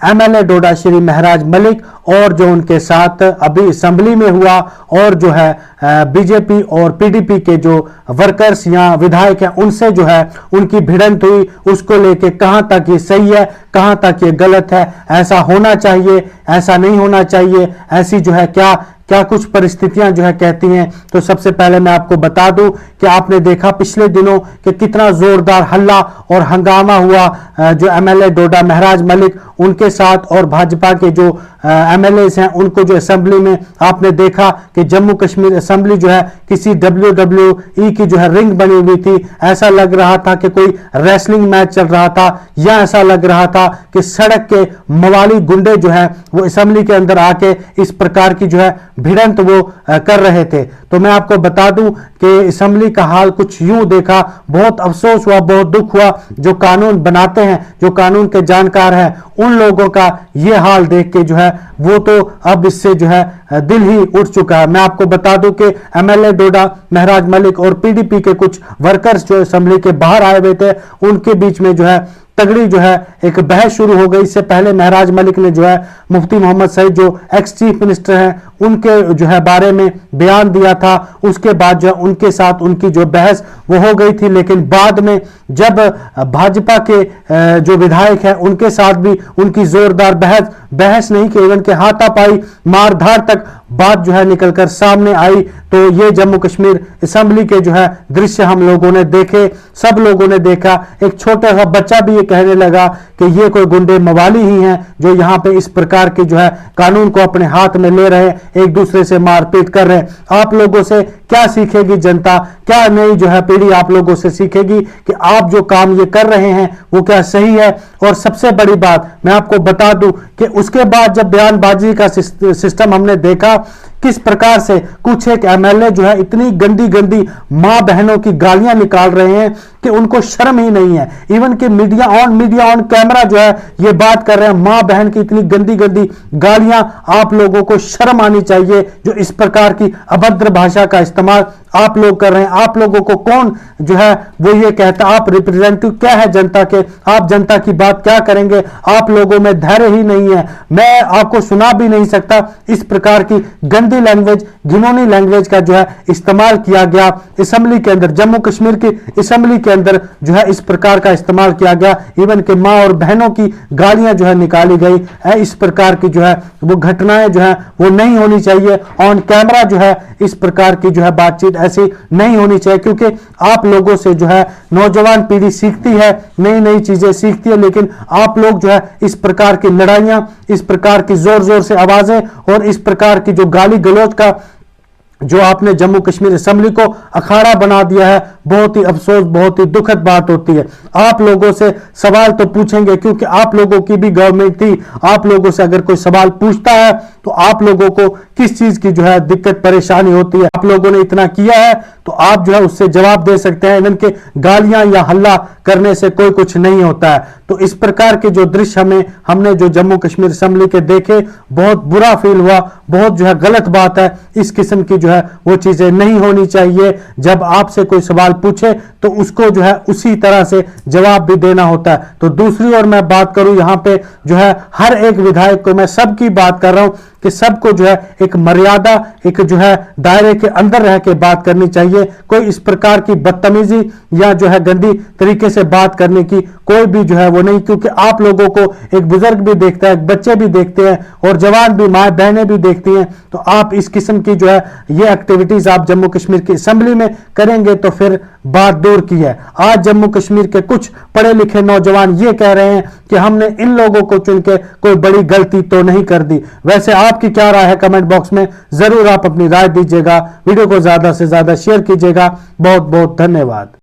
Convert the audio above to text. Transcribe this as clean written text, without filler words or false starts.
MLA डोडा श्री महराज मलिक और जो उनके साथ अभी असेंबली में हुआ और जो है बीजेपी और पीडीपी के जो वर्कर्स या विधायक हैं उनसे जो है उनकी भिड़ंत हुई, उसको लेके कहां तक ये सही है, कहां तक ये गलत है, ऐसा होना चाहिए, ऐसा नहीं होना चाहिए, ऐसी जो है क्या क्या कुछ परिस्थितियां जो है कहती हैं। तो सबसे पहले मैं आपको बता दूं कि आपने देखा पिछले दिनों कि कितना जोरदार हल्ला और हंगामा हुआ जो एमएलए डोडा महराज मलिक उनके साथ और भाजपा के जो एमएलए हैं उनको जो असेंबली में आपने देखा कि जम्मू कश्मीर असेंबली जो है किसी WWE की जो है रिंग बनी हुई थी, ऐसा लग रहा था कि कोई रेसलिंग मैच चल रहा था, या ऐसा लग रहा था कि सड़क के मवाली गुंडे जो है वो असेंबली के अंदर आके इस प्रकार की जो है भिड़ंत वो कर रहे थे। तो मैं आपको बता दूं कि असेंबली का हाल कुछ यूं देखा, बहुत अफसोस हुआ, बहुत दुख हुआ। जो कानून बनाते हैं, जो कानून के जानकार हैं, उन लोगों का ये हाल देख के जो है वो तो अब इससे जो है दिल ही उठ चुका है। मैं आपको बता दूं कि एमएलए डोडा महराज मलिक और पीडीपी के कुछ वर्कर्स जो असेंबली के बाहर आए हुए थे, उनके बीच में जो है तगड़ी जो है एक बहस शुरू हो गई। इससे पहले महराज मलिक ने जो है मुफ्ती मोहम्मद सईद जो एक्स चीफ मिनिस्टर हैं उनके जो है बारे में बयान दिया था, उसके बाद जो उनके साथ उनकी जो बहस वो हो गई थी। लेकिन बाद में जब भाजपा के जो विधायक हैं उनके साथ भी उनकी जोरदार बहस नहीं की, इवन के हाथापाई मारधाड़ तक बात जो है निकलकर सामने आई। तो ये जम्मू कश्मीर असेंबली के जो है दृश्य हम लोगों ने देखे, सब लोगों ने देखा। एक छोटा सा बच्चा भी ये कहने लगा कि ये कोई गुंडे मवाली ही हैं जो यहाँ पे इस प्रकार के जो है कानून को अपने हाथ में ले रहे हैं, एक दूसरे से मारपीट कर रहे हैं। आप लोगों से क्या सीखेगी जनता, क्या नई जो है पीढ़ी आप लोगों से सीखेगी कि आप जो काम ये कर रहे हैं वो क्या सही है। और सबसे बड़ी बात मैं आपको बता दूं कि उसके बाद जब बयानबाजी का सिस्टम हमने देखा, किस प्रकार से कुछ एक एमएलए जो है इतनी गंदी गंदी मां बहनों की गालियां निकाल रहे हैं कि उनको शर्म ही नहीं है। इवन कि मीडिया ऑन कैमरा जो है ये बात कर रहे हैं, मां बहन की इतनी गंदी गंदी गालियां, आप लोगों को शर्म आनी चाहिए जो इस प्रकार की अभद्र भाषा का इस्तेमाल आप लोग कर रहे हैं। आप लोगों को कौन जो है वो ये कहता, आप रिप्रेजेंटेटिव क्या है जनता के, आप जनता की बात क्या करेंगे, आप लोगों में धैर्य ही नहीं है। मैं आपको सुना भी नहीं सकता, इस प्रकार की गंदी लैंग्वेज, घिनौनी लैंग्वेज का जो है इस्तेमाल किया गया असेंबली के अंदर, जम्मू कश्मीर की असेंबली के अंदर जो है इस प्रकार का इस्तेमाल किया गया। इवन के मां और बहनों की गालियां जो है निकाली गई है। इस प्रकार की जो है वो घटनाएं जो है वो नहीं होनी चाहिए। ऑन कैमरा जो है इस प्रकार की जो है बातचीत ऐसी नहीं होनी चाहिए, क्योंकि आप लोगों से जो है नौजवान पीढ़ी सीखती है, नई नई चीजें सीखती है। लेकिन आप लोग जो है इस प्रकार की लड़ाइयां, इस प्रकार की जोर जोर से आवाजें और इस प्रकार की जो गाली गलौज का जो आपने जम्मू कश्मीर असेंबली को अखाड़ा बना दिया है, बहुत ही अफसोस, बहुत ही दुखद बात होती है। आप लोगों से सवाल तो पूछेंगे क्योंकि आप लोगों की भी गवर्नमेंट थी। आप लोगों से अगर कोई सवाल पूछता है तो आप लोगों को किस चीज की जो है दिक्कत परेशानी होती है, आप लोगों ने इतना किया है तो आप जो है उससे जवाब दे सकते हैं। इनके गालियां या हल्ला करने से कोई कुछ नहीं होता है। तो इस प्रकार के जो दृश्य हमने जो जम्मू कश्मीर असेंबली के देखे, बहुत बुरा फील हुआ, बहुत जो है गलत बात है। इस किस्म की जो है वो चीजें नहीं होनी चाहिए। जब आपसे कोई सवाल पूछे तो उसको जो है उसी तरह से जवाब भी देना होता है। तो दूसरी ओर मैं बात करूं, यहाँ पे जो है हर एक विधायक को, मैं सबकी बात कर रहा हूं कि सबको जो है एक मर्यादा, एक जो है दायरे के अंदर रह के बात करनी चाहिए। कोई इस प्रकार की बदतमीजी या जो है गंदी तरीके से बात करने की कोई भी जो है वो नहीं, क्योंकि आप लोगों को एक बुजुर्ग भी देखता है, बच्चे भी देखते हैं और जवान भी, माए बहनें भी देखती हैं। तो आप इस किस्म की जो है ये एक्टिविटीज आप जम्मू कश्मीर की असेंबली में करेंगे तो फिर बात दूर की है। आज जम्मू कश्मीर के कुछ पढ़े लिखे नौजवान ये कह रहे हैं कि हमने इन लोगों को चुन के कोई बड़ी गलती तो नहीं कर दी। वैसे आपकी क्या राय है कमेंट बॉक्स में जरूर आप अपनी राय दीजिएगा। वीडियो को ज्यादा से ज्यादा शेयर कीजिएगा। बहुत बहुत धन्यवाद।